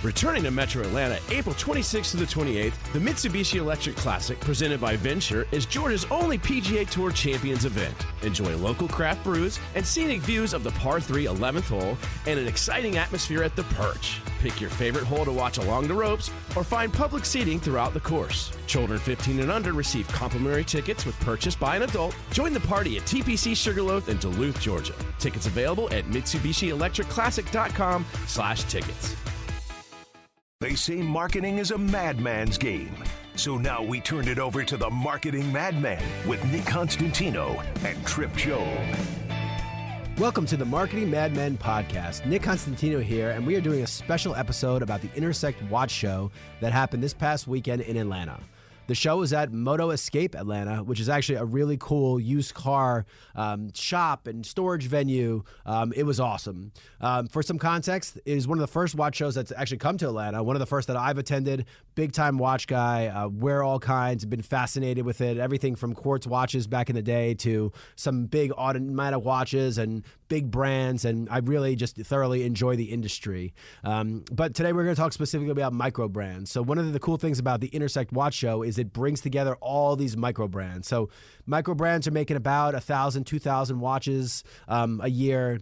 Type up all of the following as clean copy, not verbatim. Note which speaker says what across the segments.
Speaker 1: Returning to Metro Atlanta April 26th to the 28th, the Mitsubishi Electric Classic, presented by Venture, is Georgia's only PGA Tour Champions event. Enjoy local craft brews and scenic views of the par 3 11th hole and an exciting atmosphere at the Perch. Pick your favorite hole to watch along the ropes or find public seating throughout the course. Children 15 and under receive complimentary tickets with purchase by an adult. Join the party at TPC Sugarloaf in Duluth, Georgia. Tickets available at MitsubishiElectricClassic.com/tickets.
Speaker 2: They say marketing is a madman's game. So now we turned it over to the Marketing Madman with Nick Constantino and Trip Job.
Speaker 3: Welcome to the Marketing Madmen podcast. Nick Constantino here, and we are doing a special episode about the Intersect Watch Show that happened this past weekend in Atlanta. The show was at Moto Escape Atlanta, which is actually a really cool used car shop and storage venue. It was awesome. For some context, it is one of the first watch shows that's actually come to Atlanta, one of the first that I've attended. Big-time watch guy, wear all kinds, been fascinated with it, everything from quartz watches back in the day to some big automatic watches and big brands, and I really just thoroughly enjoy the industry. But today we're going to talk specifically about micro brands. So one of the cool things about the Intersect Watch Show is it brings together all these micro brands. So micro brands are making about 1,000, 2,000 watches a year.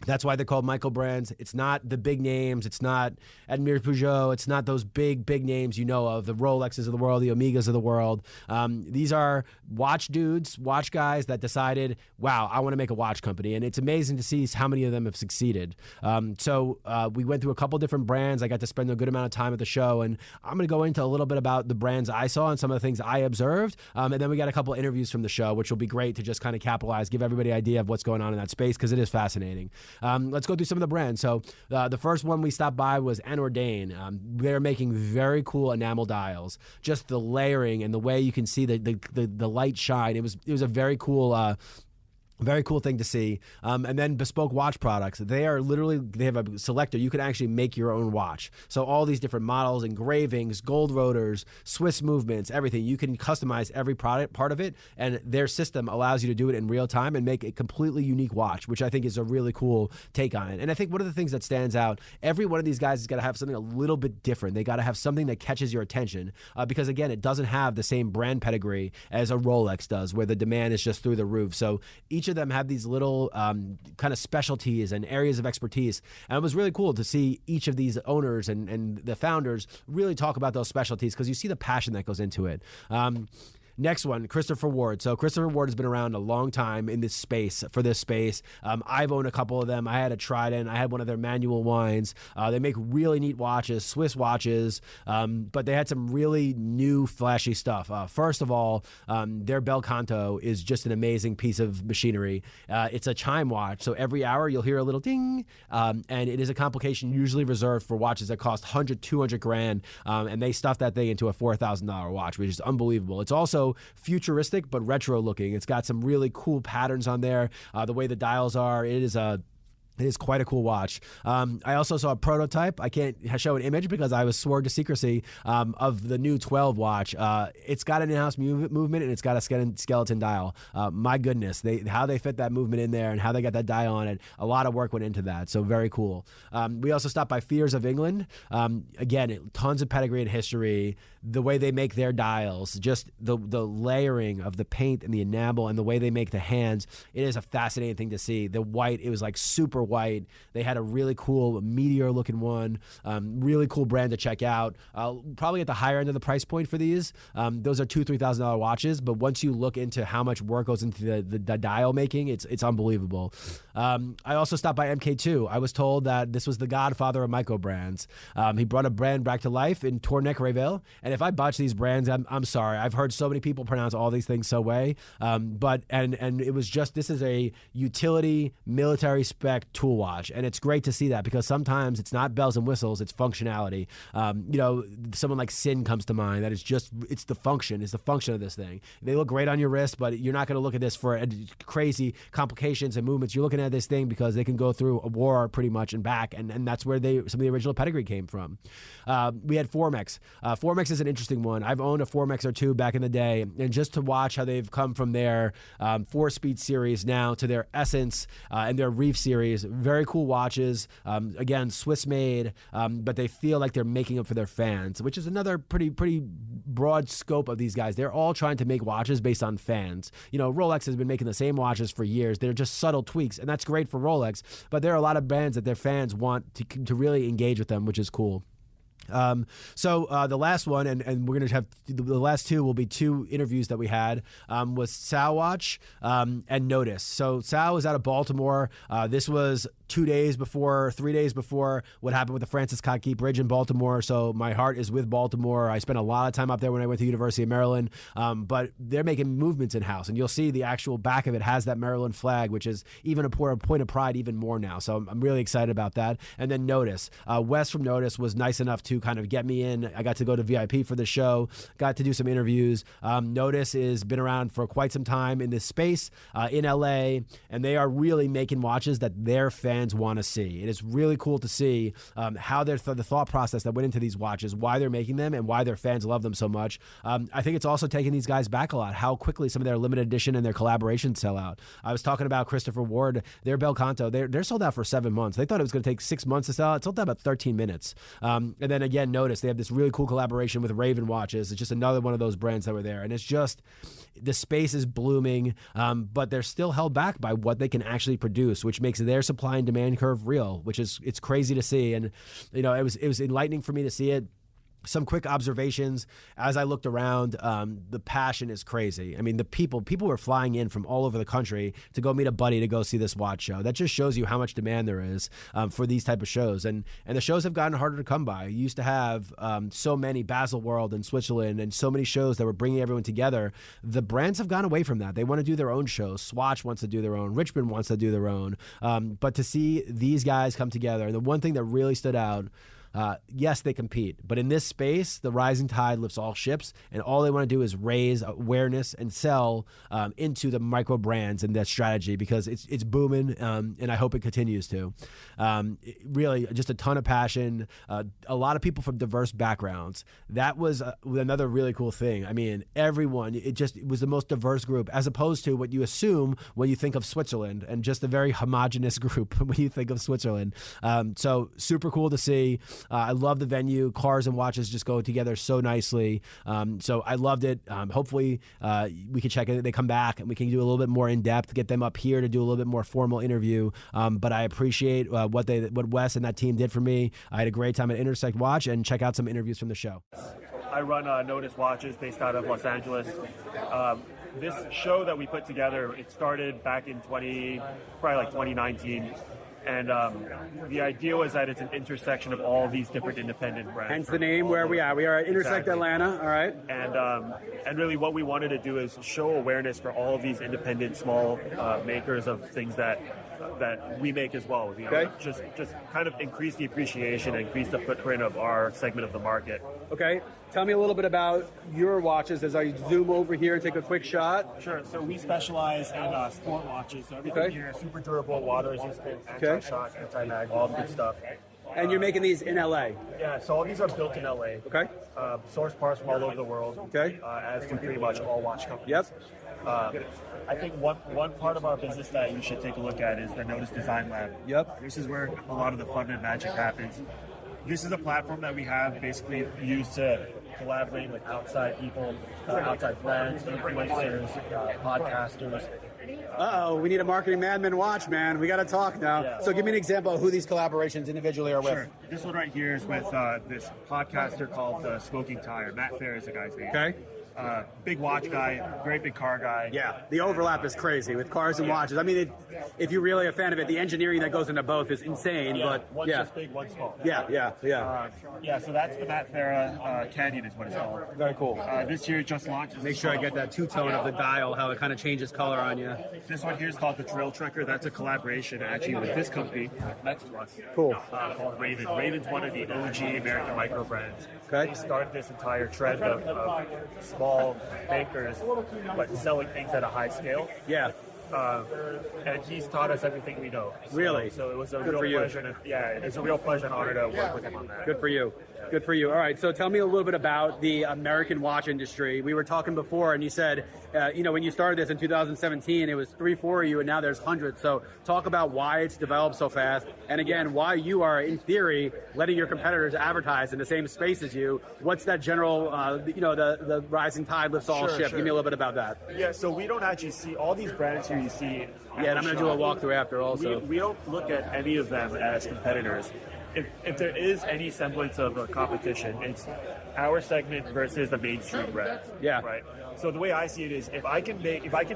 Speaker 3: That's why they're called micro brands. It's not the big names. It's not Admir Peugeot. It's not those big of, the Rolexes of the world, the Omegas of the world. These are watch dudes, watch guys that decided, wow, I want to make a watch company. And it's amazing to see how many of them have succeeded. So we went through a couple different brands. I got to spend a good amount of time at the show. And I'm going to go into a little bit about the brands I saw and some of the things I observed. And then we got a couple interviews from the show, which will be great to just kind of capitalize, give everybody an idea of what's going on in that space, because it is fascinating. Let's go through some of the brands. So the first one we stopped by was Anordain. They're making very cool enamel dials. Just the layering and the way you can see the light shine. It was a very cool thing to see. And then Bespoke Watch Products. They have a selector. You can actually make your own watch. So all these different models, engravings, gold rotors, Swiss movements, everything. You can customize every part of it, and their system allows you to do it in real time and make a completely unique watch, which I think is a really cool take on it. And I think one of the things that stands out, every one of these guys has got to have something a little bit different. They got to have something that catches your attention because, again, it doesn't have the same brand pedigree as a Rolex does, where the demand is just through the roof. So each of them have these little kind of specialties and areas of expertise. And it was really cool to see each of these owners and the founders really talk about those specialties, because you see the passion that goes into it. Next one, Christopher Ward. So Christopher Ward has been around a long time in this space, I've owned a couple of them. I had a Trident. I had one of their manual wines. They make really neat watches, Swiss watches, but they had some really new, flashy stuff. First of all, their Bel Canto is just an amazing piece of machinery. It's a chime watch, so every hour you'll hear a little ding, and it is a complication usually reserved for watches that cost 100, 200 grand, and they stuff that thing into a $4,000 watch, which is unbelievable. It's also futuristic but retro looking. It's got some really cool patterns on there. The way the dials are, it is quite a cool watch. I also saw a prototype. I can't show an image because I was sworn to secrecy of the new 12 watch. It's got an in-house movement, and it's got a skeleton dial. My goodness, how they fit that movement in there and how they got that dial on it, a lot of work went into that, so very cool. We also stopped by Fears of England. Again, tons of pedigree and history. The way they make their dials, just the layering of the paint and the enamel and the way they make the hands, it is a fascinating thing to see. The white, it was like super white. They had a really cool meteor looking one, really cool brand to check out. Probably at the higher end of the price point for these. Those are $2,000, $3,000 watches, but once you look into how much work goes into the dial making, it's unbelievable. I also stopped by MK2. I was told that this was the godfather of micro brands. He brought a brand back to life in Tournec Revel, and if I botch these brands, I'm sorry. I've heard so many people pronounce all these things so way, but it was just, this is a utility military spec tool watch, and it's great to see that, because sometimes it's not bells and whistles, it's functionality. Someone like Sin comes to mind. That it's the function of this thing. They look great on your wrist, but you're not going to look at this for crazy complications and movements. You're looking at this thing because they can go through a war pretty much and back, and that's where some of the original pedigree came from. We had Formex. Formex is an interesting one. I've owned a Formex or two back in the day, and just to watch how they've come from their 4-speed series now to their Essence and their Reef series, guys. Very cool watches. Again, Swiss made, but they feel like they're making them for their fans, which is another pretty broad scope of these guys. They're all trying to make watches based on fans. Rolex has been making the same watches for years. They're just subtle tweaks, and that's great for Rolex, but there are a lot of brands that their fans want to really engage with them, which is cool. So the last one, and we're going to have the last two will be two interviews that we had, was Sal Watch and Notice. So Sal was out of Baltimore. This was 3 days before what happened with the Francis Scott Key Bridge in Baltimore. So my heart is with Baltimore. I spent a lot of time up there when I went to University of Maryland. But they're making movements in-house, and you'll see the actual back of it has that Maryland flag, which is even a point of pride even more now. So I'm really excited about that. And then Notice. Wes from Notice was nice enough to kind of get me in. I got to go to VIP for the show, got to do some interviews. Notice has been around for quite some time in this space in LA, and they are really making watches that their fans want to see. It is really cool to see how the thought process that went into these watches, why they're making them, and why their fans love them so much. I think it's also taking these guys back a lot, how quickly some of their limited edition and their collaborations sell out. I was talking about Christopher Ward, their Bel Canto. They're sold out for 7 months. They thought it was going to take 6 months to sell out. It sold out about 13 minutes. And then again, Notice, they have this really cool collaboration with Raven watches. It's just another one of those brands that were there. And it's just, the space is blooming, but they're still held back by what they can actually produce, which makes their supply and demand curve real, which is, it's crazy to see. And, it was enlightening for me to see it. Some quick observations as I looked around. The passion is crazy. I mean, the people were flying in from all over the country to go meet a buddy to go see this watch show. That just shows you how much demand there is for these type of shows. And the shows have gotten harder to come by. You used to have so many, Baselworld and Switzerland, and so many shows that were bringing everyone together. The brands have gone away from that. They want to do their own shows. Swatch wants to do their own. Richmond wants to do their own. But to see these guys come together, and the one thing that really stood out, yes, they compete, but in this space, the rising tide lifts all ships, and all they want to do is raise awareness and sell into the micro brands and that strategy, because it's booming, and I hope it continues to. Really, just a ton of passion, a lot of people from diverse backgrounds. That was another really cool thing. I mean, everyone, it was the most diverse group, as opposed to what you assume when you think of Switzerland, and just a very homogenous group when you think of Switzerland. So super cool to see. I love the venue. Cars and watches just go together so nicely. So I loved it. Hopefully we can check it. They come back and we can do a little bit more in depth, get them up here to do a little bit more formal interview. But I appreciate what Wes and that team did for me. I had a great time at Intersect Watch, and check out some interviews from the show.
Speaker 4: I run Notice Watches based out of Los Angeles. This show that we put together, it started back in 2019. And the idea was that it's an intersection of all these different independent brands.
Speaker 5: Hence the name where we are. We are at Intersect Atlanta, all right?
Speaker 4: And really what we wanted to do is show awareness for all of these independent small makers of things that we make as well.
Speaker 5: Okay.
Speaker 4: Just kind of increase the appreciation, increase the footprint of our segment of the market.
Speaker 5: Okay. Tell me a little bit about your watches as I zoom over here and take a quick shot.
Speaker 4: Sure. So we specialize in sport watches. So everything here is super durable, water resistant, anti-shock, anti-mag, all the good stuff.
Speaker 5: And you're making these in LA?
Speaker 4: Yeah, so all these are built in LA.
Speaker 5: Okay.
Speaker 4: Source parts from all over the world.
Speaker 5: Okay.
Speaker 4: As do pretty much all watch companies.
Speaker 5: Yep.
Speaker 4: I think one part of our business that you should take a look at is the Notice Design Lab.
Speaker 5: Yep.
Speaker 4: This is where a lot of the fun and magic happens. This is a platform that we have basically used to collaborate with outside people, outside brands, influencers, podcasters.
Speaker 5: Uh-oh, we need a Marketing Madmen watch, man. We got to talk now.
Speaker 4: Yeah.
Speaker 5: So give me an example of who these collaborations individually are with.
Speaker 4: Sure. This one right here is with this podcaster called Smoking Tire. Matt Fair is the guy's name.
Speaker 5: Okay.
Speaker 4: Big watch guy, very big car guy.
Speaker 5: Yeah, the overlap is crazy with cars and watches. I mean, if you're really a fan of it, the engineering that goes into both is insane.
Speaker 4: Yeah,
Speaker 5: but
Speaker 4: one's just big, one's small.
Speaker 5: Yeah.
Speaker 4: So that's the Matt Farah Canyon is what it's called.
Speaker 5: Very cool.
Speaker 4: This year it just launched.
Speaker 5: Make sure I get that two-tone of the dial, how it kind of changes color on you.
Speaker 4: This one here is called the Trail Trekker. That's a collaboration actually with this company next to us.
Speaker 5: Cool.
Speaker 4: Called Raven. Raven's one of the OG American micro brands.
Speaker 5: Okay.
Speaker 4: They started this entire trend of small makers, but selling things at a high scale.
Speaker 5: Yeah.
Speaker 4: And he's taught us everything we know.
Speaker 5: Really?
Speaker 4: So it was a
Speaker 5: Good for
Speaker 4: real
Speaker 5: you.
Speaker 4: pleasure. It's a real pleasure and honor to work with him on that.
Speaker 5: Good for you. Good for you. All right, so tell me a little bit about the American watch industry. We were talking before, and you said, when you started this in 2017, it was 3-4 of you, and now there's hundreds. So talk about why it's developed so fast, and again, why you are, in theory, letting your competitors advertise in the same space as you. What's that general, the rising tide lifts all ship? Give me a little bit about that.
Speaker 4: Yeah, so we don't actually see all these brands here you see.
Speaker 5: Yeah, and I'm going to do a walkthrough after also.
Speaker 4: We don't look at any of them as competitors. If there is any semblance of a competition, it's our segment versus the mainstream brands.
Speaker 5: Yeah.
Speaker 4: Right. So the way I see it is, if I can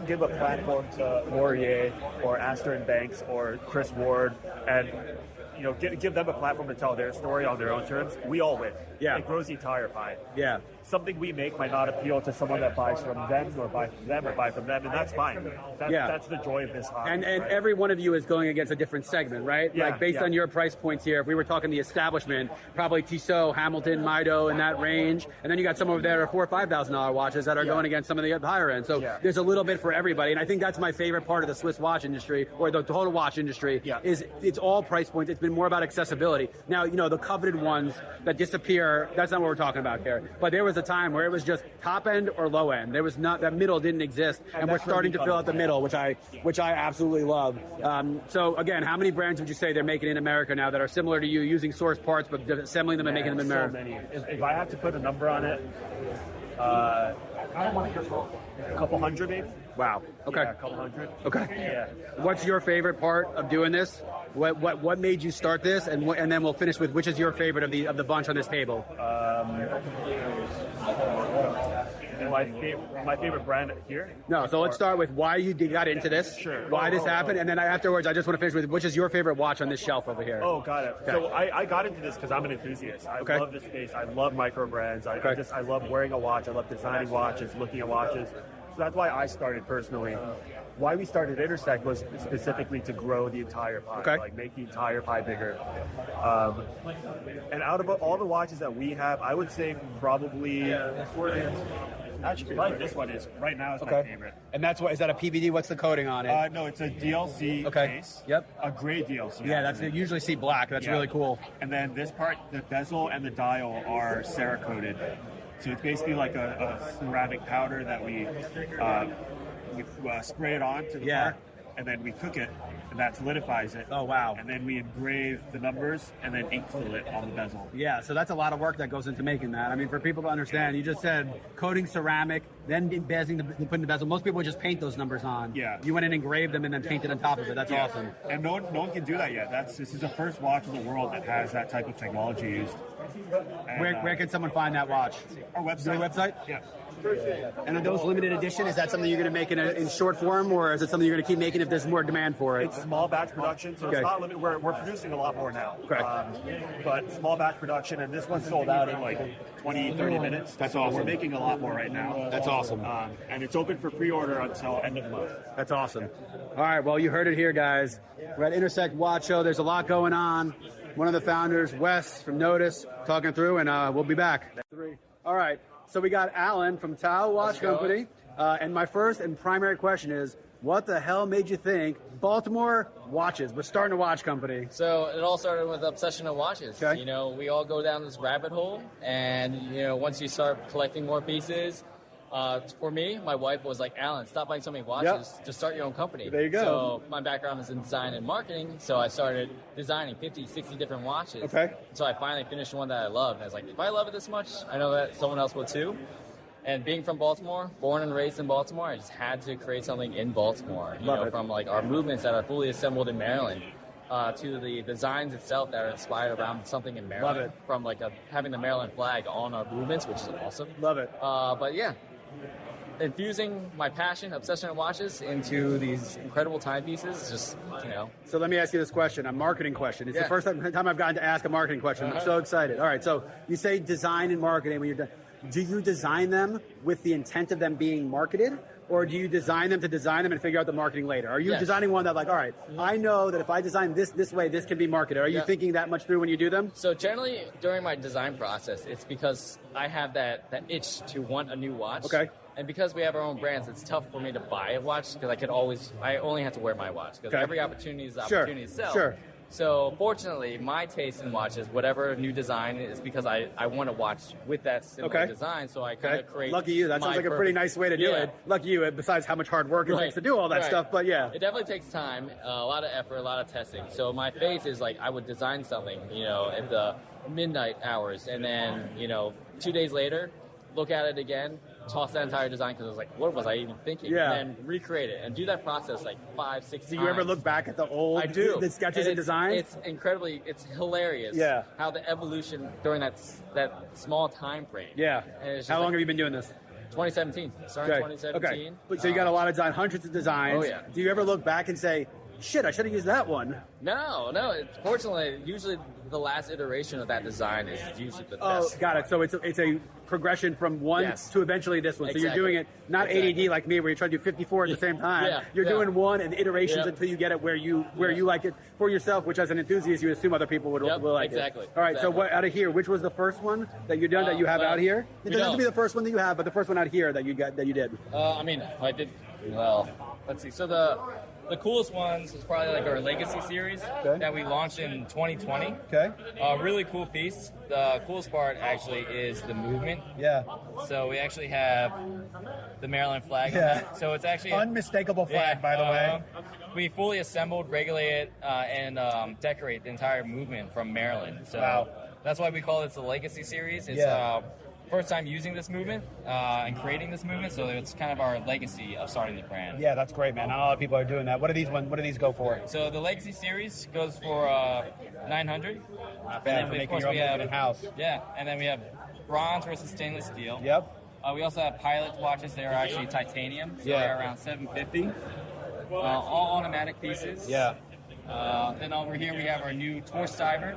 Speaker 4: give a platform to Laurier or Astor and Banks or Chris Ward, and give them a platform to tell their story on their own terms, we all win.
Speaker 5: Yeah.
Speaker 4: It grows the entire pie.
Speaker 5: Yeah.
Speaker 4: Something we make might not appeal to someone that buys from them or buy from them, and that's fine. That's the joy of this hobby.
Speaker 5: And
Speaker 4: right?
Speaker 5: every one of you is going against a different segment, right?
Speaker 4: Yeah,
Speaker 5: like based on your price points here, if we were talking the establishment, probably Tissot, Hamilton, Mido in that range, and then you got some over there at $4,000 or $5,000 watches that are going against some of the higher end. So there's a little bit for everybody, and I think that's my favorite part of the Swiss watch industry or the total watch industry. Is it's all price points. It's been more about accessibility. Now the coveted ones that disappear. That's not what we're talking about here. But there was a time where it was just top end or low end. There was not that middle didn't exist, and we're starting to fill out the middle, which I absolutely love. So again, how many brands would you say they're making in America now that are similar to you, using source parts but assembling them and making them in America?
Speaker 4: So many. If I have to put a number on it, a couple hundred maybe.
Speaker 5: Wow. Okay.
Speaker 4: Yeah, a couple hundred.
Speaker 5: Okay.
Speaker 4: Yeah.
Speaker 5: What's your favorite part of doing this? What made you start this, and then we'll finish with which is your favorite of the bunch on this table?
Speaker 4: My favorite brand here.
Speaker 5: No, so let's start with why you got into this.
Speaker 4: Sure.
Speaker 5: Why this happened, and then afterwards, I just want to finish with which is your favorite watch on this shelf over here.
Speaker 4: Oh, got it.
Speaker 5: Okay.
Speaker 4: So I got into this because I'm an enthusiast. I love this space. I love micro brands. I love wearing a watch. I love designing watches, looking at watches. So that's why I started personally. Why we started Intersect was specifically to grow the entire pie, like make the entire pie bigger. And out of all the watches that we have, I would say probably this one is right now is my favorite.
Speaker 5: And that's what is that a PBD? What's the coating on it?
Speaker 4: No, it's a DLC case.
Speaker 5: Yep.
Speaker 4: A gray DLC.
Speaker 5: Yeah, that's usually see black. That's really cool.
Speaker 4: And then this part, the bezel and the dial are Cerakoted. So it's basically like a ceramic powder that we spray it on to the part, and then we cook it, and that solidifies it.
Speaker 5: Oh, wow.
Speaker 4: And then we engrave the numbers and then ink fill it on the bezel.
Speaker 5: Yeah, so that's a lot of work that goes into making that. I mean, for people to understand, you just said coating ceramic, then putting the bezel. Most people just paint those numbers on.
Speaker 4: Yeah.
Speaker 5: You went and engraved them and then painted on top of it. That's awesome.
Speaker 4: And no one can do that yet. This is the first watch in the world that has that type of technology used. And,
Speaker 5: where can someone find that watch?
Speaker 4: Our website.
Speaker 5: Your website?
Speaker 4: Yeah.
Speaker 5: And are those limited edition? Is that something you're going to make in short form, or is it something you're going to keep making if there's more demand for it?
Speaker 4: It's small batch production, so it's not limited. We're producing a lot more now. But small batch production, and this one sold out in like 20, 30 minutes.
Speaker 5: That's
Speaker 4: so
Speaker 5: awesome.
Speaker 4: We're making a lot more right now.
Speaker 5: That's awesome.
Speaker 4: And it's open for pre-order until end of the month.
Speaker 5: That's awesome. All right, well, you heard it here, guys. We're at Intersect Watch Show. There's a lot going on. One of the founders, Wes from Notice, talking through, and we'll be back. All right. So we got Alan from Tao Watch Company, and my first and primary question is, what the hell made you think Baltimore watches? We're starting a watch company.
Speaker 6: So it all started with obsession of watches.
Speaker 5: Okay.
Speaker 6: We all go down this rabbit hole, and once you start collecting more pieces, for me, my wife was like, Alan, stop buying so many watches. Just start your own company.
Speaker 5: There you go.
Speaker 6: So my background is in design and marketing, so I started designing 50, 60 different watches.
Speaker 5: Okay.
Speaker 6: So I finally finished one that I loved. And I was like, if I love it this much, I know that someone else would too. And being from Baltimore, born and raised in Baltimore, I just had to create something in Baltimore. From like our movements that are fully assembled in Maryland. To the designs itself that are inspired around something in Maryland.
Speaker 5: Love it.
Speaker 6: From like having the Maryland flag on our movements, which is awesome.
Speaker 5: Love it.
Speaker 6: But yeah, infusing my passion, obsession with watches into these incredible timepieces, just,
Speaker 5: So let me ask you this question, a marketing question. It's the first time I've gotten to ask a marketing question. I'm so excited. All right, so you say design and marketing when you're done. Do you design them with the intent of them being marketed? Or do you design them to design them and figure out the marketing later? Are you designing one that like, all right, I know that if I design this way, this can be marketed. Are you thinking that much through when you do them?
Speaker 6: So generally during my design process, it's because I have that itch to want a new watch.
Speaker 5: Okay.
Speaker 6: And because we have our own brands, it's tough for me to buy a watch because I only have to wear my watch because every opportunity is an opportunity to sell.
Speaker 5: Sure.
Speaker 6: So fortunately, my taste in watches, whatever new design is because I want to watch with that similar design, so I kind of create.
Speaker 5: Lucky you. That sounds like a pretty nice way to do it. Lucky you, besides how much hard work it takes to do all that stuff, but yeah.
Speaker 6: It definitely takes time, a lot of effort, a lot of testing. So my face is like I would design something, at the midnight hours, and then, 2 days later, look at it again, toss that entire design because I was like, what was I even thinking?
Speaker 5: Yeah.
Speaker 6: And then recreate it and do that process like 5, 6 times.
Speaker 5: Do you ever look back at the old the sketches and designs?
Speaker 6: It's hilarious.
Speaker 5: Yeah.
Speaker 6: How the evolution during that small time frame.
Speaker 5: Yeah. How long have you been doing this?
Speaker 6: 2017. Started in 2017.
Speaker 5: Okay. So you got a lot of design, hundreds of designs.
Speaker 6: Oh yeah.
Speaker 5: Do you ever look back and say, shit, I should have used that one?
Speaker 6: No. Fortunately, usually the last iteration of that design is usually the
Speaker 5: Oh,
Speaker 6: best.
Speaker 5: got it. So it's a progression from one to eventually this one. So you're doing it not ADD like me, where you're trying to do 54 at the same time. You're doing one and iterations until you get it where you like it for yourself, which as an enthusiast you assume other people will like it. All right. So what out of here? Which was the first one that you done that you have out here? It doesn't have to be the first one that you have, but the first one out here that you did.
Speaker 6: I did. Well, let's see. So the coolest ones is probably like our Legacy series that we launched in 2020.
Speaker 5: Okay.
Speaker 6: Really cool piece. The coolest part actually is the movement.
Speaker 5: Yeah.
Speaker 6: So we actually have the Maryland flag on that. So it's actually
Speaker 5: unmistakable flag, by the way.
Speaker 6: We fully assembled, regulate, and decorate the entire movement from Maryland. So that's why we call it the Legacy series. It's first time using this movement and creating this movement, so it's kind of our legacy of starting the brand.
Speaker 5: Yeah, that's great, man. Not a lot of people are doing that. What do these go for?
Speaker 6: So the Legacy series goes for $900.
Speaker 5: Not bad for making your own movement in-house.
Speaker 6: Yeah, and then we have bronze versus stainless steel.
Speaker 5: Yep.
Speaker 6: We also have pilot watches. They are actually titanium, so they're around $750. All automatic pieces.
Speaker 5: Yeah.
Speaker 6: Then over here we have our new Torch Diver.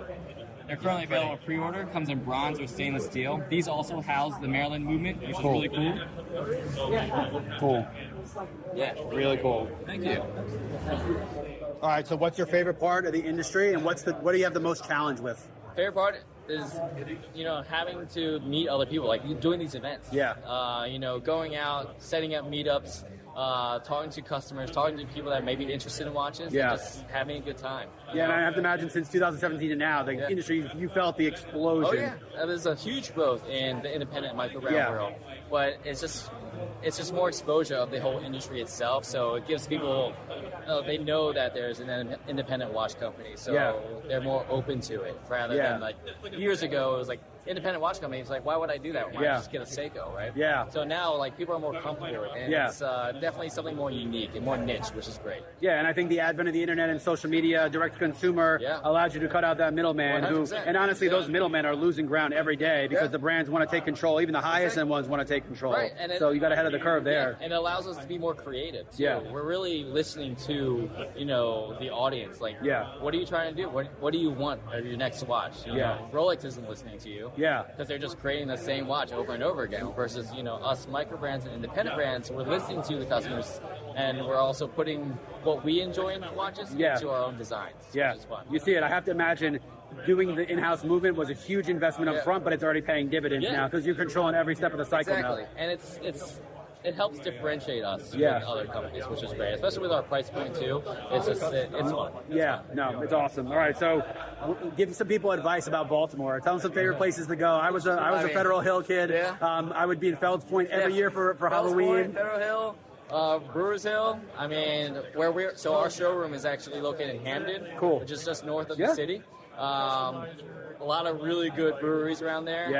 Speaker 6: They're currently available at pre-order. Comes in bronze or stainless steel. These also house the Maryland movement, which is really cool.
Speaker 5: Cool.
Speaker 6: Yeah.
Speaker 5: Really cool.
Speaker 6: Thank you.
Speaker 5: All right. So, what's your favorite part of the industry, and what do you have the most challenge with?
Speaker 6: Favorite part is, having to meet other people, like doing these events.
Speaker 5: Yeah.
Speaker 6: Going out, setting up meetups. Talking to customers, talking to people that may be interested in watches, and just having a good time.
Speaker 5: Yeah, and I have to imagine since 2017 to now, the industry, you felt the explosion.
Speaker 6: Oh yeah, there's a huge growth in the independent micro brand world, but it's just more exposure of the whole industry itself. So it gives people, they know that there's an independent watch company, so they're more open to it rather than like years ago it was like. Independent watch company, it's like, why would I do that? Why not just get a Seiko, right? Yeah. So now, like, people are more comfortable with it, and it's definitely something more unique and more niche, which is great.
Speaker 5: Yeah, and I think the advent of the internet and social media, direct-to-consumer, allows you to cut out that middleman. And honestly, those middlemen are losing ground every day because the brands want to take control. Even the highest-end ones want to take control. Right. And so you got ahead of the curve there.
Speaker 6: And it allows us to be more creative, too. Yeah. We're really listening to, the audience. Like, what are you trying to do? What do you want of your next watch? Rolex isn't listening to you.
Speaker 5: Yeah.
Speaker 6: Because they're just creating the same watch over and over again versus, us micro brands and independent brands, we're listening to the customers and we're also putting what we enjoy in the watches into our own designs, which is fun.
Speaker 5: You see it. I have to imagine doing the in-house movement was a huge investment up front, but it's already paying dividends now because you're controlling every step of the cycle now.
Speaker 6: And it helps differentiate us with other companies, which is great, especially with our price point too. It's fun.
Speaker 5: It's awesome. All right, so give some people advice about Baltimore. Tell them some favorite places to go. I was a Federal Hill kid. I would be in Felds Point every year for Halloween.
Speaker 6: Federal Hill. Brewers Hill. I mean, our showroom is actually located in Hamden, which is just north of the city. A lot of really good breweries around there.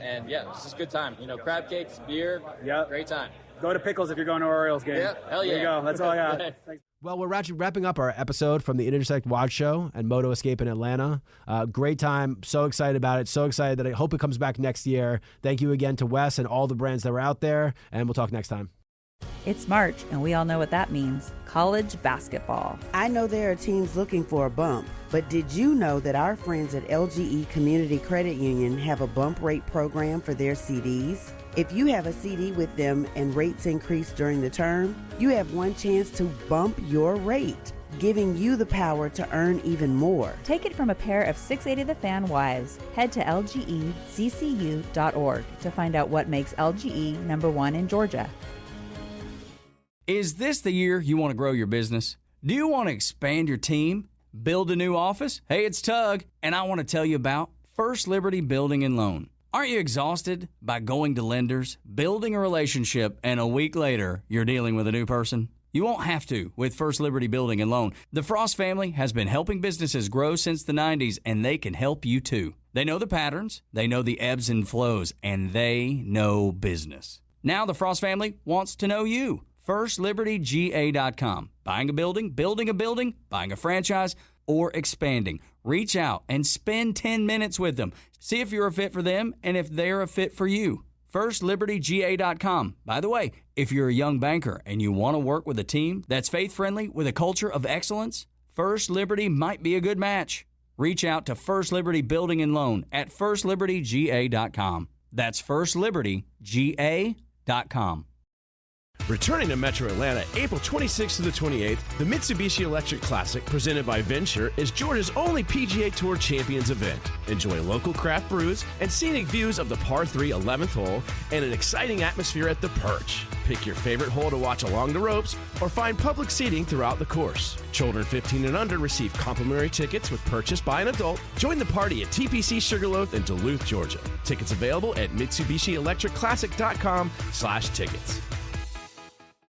Speaker 6: And it's just a good time. Crab cakes, beer, great time.
Speaker 5: Go to Pickles if you're going to our Orioles game.
Speaker 6: Yeah, hell yeah.
Speaker 5: There you go. That's all I got. Thanks.
Speaker 3: Well, we're wrapping up our episode from the Intersect Watch Show and Moto Escape in Atlanta. Great time. So excited about it. So excited that I hope it comes back next year. Thank you again to Wes and all the brands that were out there, and we'll talk next time.
Speaker 7: It's March, and we all know what that means. College basketball.
Speaker 8: I know there are teams looking for a bump, but did you know that our friends at LGE Community Credit Union have a bump rate program for their CDs? If you have a CD with them and rates increase during the term, you have one chance to bump your rate, giving you the power to earn even more.
Speaker 7: Take it from a pair of 680 The Fan wives. Head to lgeccu.org to find out what makes LGE number one in Georgia.
Speaker 9: Is this the year you want to grow your business? Do you want to expand your team? Build a new office? Hey, it's Tug, and I want to tell you about First Liberty Building and Loan. Aren't you exhausted by going to lenders, building a relationship, and a week later, you're dealing with a new person? You won't have to with First Liberty Building and Loan. The Frost family has been helping businesses grow since the 90s, and they can help you too. They know the patterns, they know the ebbs and flows, and they know business. Now the Frost family wants to know you. FirstLibertyGA.com. Buying a building, building a building, buying a franchise, or expanding. Reach out and spend 10 minutes with them. See if you're a fit for them and if they're a fit for you. FirstLibertyGA.com. By the way, if you're a young banker and you want to work with a team that's faith-friendly with a culture of excellence, First Liberty might be a good match. Reach out to First Liberty Building and Loan at FirstLibertyGA.com. That's FirstLibertyGA.com.
Speaker 1: Returning to Metro Atlanta, April 26th to the 28th, the Mitsubishi Electric Classic, presented by Venture, is Georgia's only PGA Tour Champions event. Enjoy local craft brews and scenic views of the par 3 11th hole and an exciting atmosphere at the Perch. Pick your favorite hole to watch along the ropes or find public seating throughout the course. Children 15 and under receive complimentary tickets with purchase by an adult. Join the party at TPC Sugarloaf in Duluth, Georgia. Tickets available at MitsubishiElectricClassic.com/tickets.